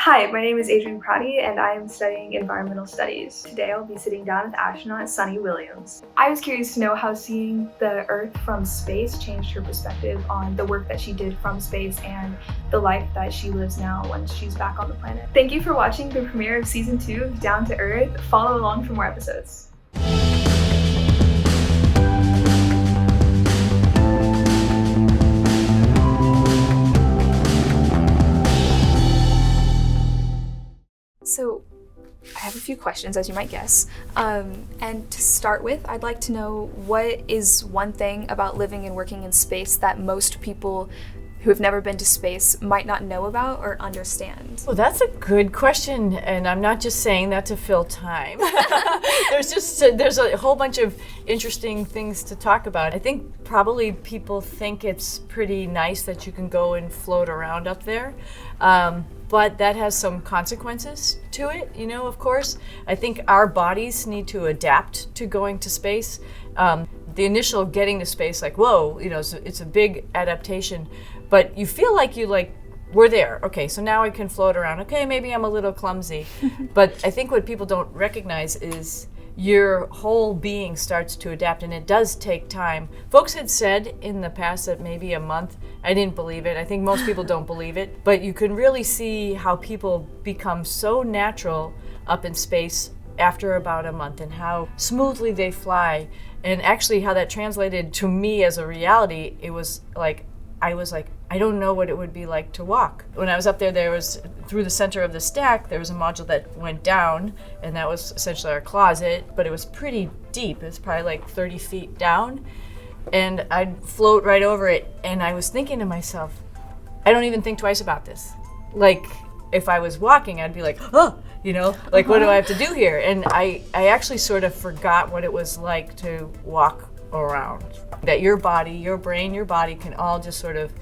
Hi, my name is Adrien Prouty and I am studying environmental studies. Today I'll be sitting down with astronaut Suni Williams. I was curious to know how seeing the Earth from space changed her perspective on the work that she did from space and the life that she lives now once she's back on the planet. Thank you for watching the premiere of Season 2 of Down to Earth. Follow along for more episodes. So I have a few questions, as you might guess. And to start with, I'd like to know, what is one thing about living and working in space that most people who have never been to space might not know about or understand? Well, that's a good question, and I'm not just saying that to fill time. There's a whole bunch of interesting things to talk about. I think probably people think it's pretty nice that you can go and float around up there. But that has some consequences to it, of course. I think our bodies need to adapt to going to space. The initial getting to space, whoa, it's a big adaptation, but you feel like we're there. Okay, so now I can float around. Okay, maybe I'm a little clumsy. But I think what people don't recognize is your whole being starts to adapt, and it does take time. Folks had said in the past that maybe a month. I didn't believe it. I think most people don't believe it, but you can really see how people become so natural up in space after about a month and how smoothly they fly. And actually how that translated to me as a reality, it was like, I don't know what it would be like to walk. When I was up there, through the center of the stack, there was a module that went down, and that was essentially our closet, but it was pretty deep. It was probably like 30 feet down, and I'd float right over it, and I was thinking to myself, I don't even think twice about this. Like, if I was walking, I'd be like, oh, what do I have to do here? And I actually sort of forgot what it was like to walk around. That your body, your brain, your body can all just sort of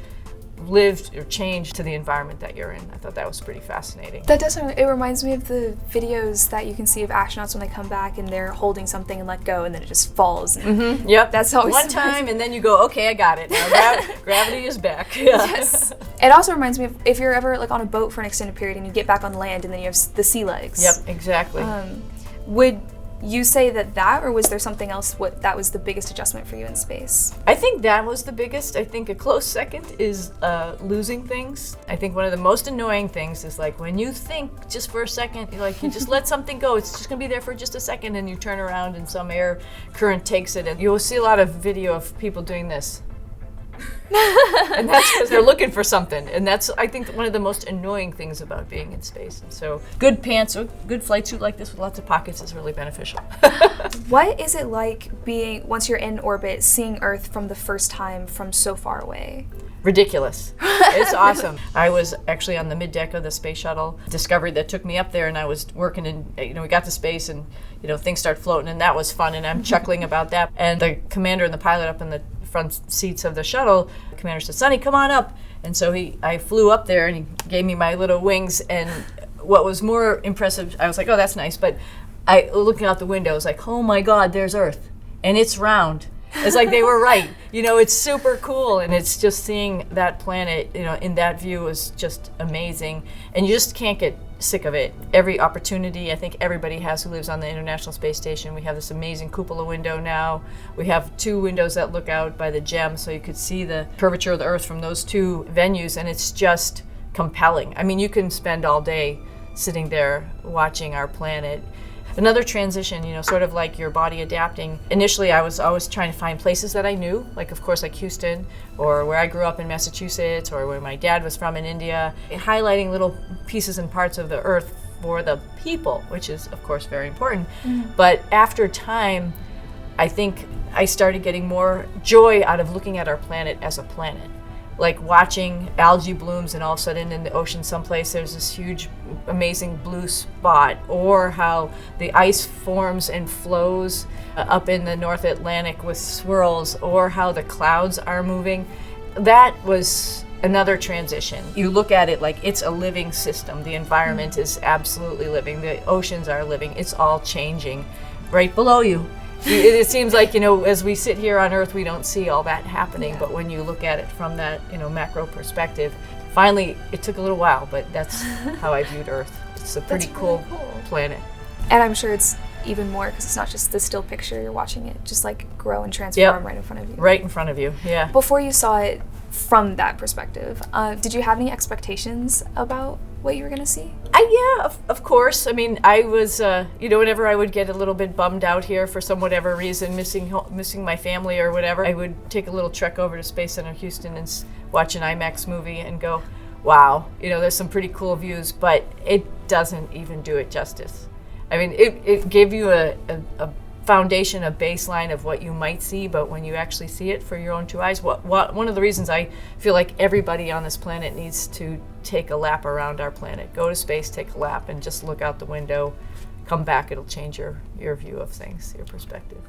live or change to the environment that you're in. I thought that was pretty fascinating. That does. It reminds me of the videos that you can see of astronauts when they come back and they're holding something and let go, and then it just falls. Mm-hmm. Yep, that's always one time, and then you go, okay, I got it. Now gravity is back. Yeah. Yes. It also reminds me of if you're ever on a boat for an extended period and you get back on land and then you have the sea legs. Yep, exactly. Would you say that, or was there something else that was the biggest adjustment for you in space? I think that was the biggest. I think a close second is losing things. I think one of the most annoying things is when you think just for a second, you just let something go. It's just gonna be there for just a second, and you turn around and some air current takes it, and you'll see a lot of video of people doing this. And that's because they're looking for something, and that's, I think, one of the most annoying things about being in space. And so good pants, or good flight suit like this with lots of pockets is really beneficial. What is it like once you're in orbit, seeing Earth from the first time from so far away? Ridiculous. It's awesome. I was actually on the middeck of the space shuttle Discovery that took me up there, and I was working in, we got to space, and things start floating, and that was fun, and I'm chuckling about that. And the commander and the pilot up in the front seats of the shuttle, the commander said, Sunny, come on up. And so I flew up there, and he gave me my little wings, and what was more impressive, I was like, oh, that's nice, but looking out the window, I was like, oh my God, there's Earth, and it's round. It's like they were right. It's super cool, and it's just seeing that planet, in that view is just amazing, and you just can't get sick of it. Every opportunity, I think everybody has who lives on the International Space Station. We have this amazing cupola window now. We have 2 windows that look out by the gem, so you could see the curvature of the Earth from those 2 venues, and it's just compelling. I mean, you can spend all day sitting there watching our planet. Another transition, sort of like your body adapting. Initially, I was always trying to find places that I knew, of course, like Houston, or where I grew up in Massachusetts, or where my dad was from in India, highlighting little pieces and parts of the Earth for the people, which is, of course, very important. Mm-hmm. But after time, I think I started getting more joy out of looking at our planet as a planet. Like watching algae blooms, and all of a sudden in the ocean someplace there's this huge, amazing blue spot, or how the ice forms and flows up in the North Atlantic with swirls, or how the clouds are moving. That was another transition. You look at it like it's a living system. The environment is absolutely living. The oceans are living. It's all changing right below you. It seems like, as we sit here on Earth, we don't see all that happening, but when you look at it from that, macro perspective, finally, it took a little while, but that's how I viewed Earth. It's a pretty cool planet. And I'm sure it's even more because it's not just the still picture, you're watching it just like grow and transform right in front of you. Right in front of you, yeah. Before you saw it from that perspective, did you have any expectations about what you were going to see? Yeah, of course. I mean, I was, whenever I would get a little bit bummed out here for some whatever reason, missing my family or whatever, I would take a little trek over to Space Center Houston and watch an IMAX movie and go, wow, there's some pretty cool views, but it doesn't even do it justice. I mean, it gave you a foundation, a baseline of what you might see, but when you actually see it for your own two eyes, one of the reasons I feel like everybody on this planet needs to take a lap around our planet. Go to space, take a lap, and just look out the window, come back, it'll change your view of things, your perspective.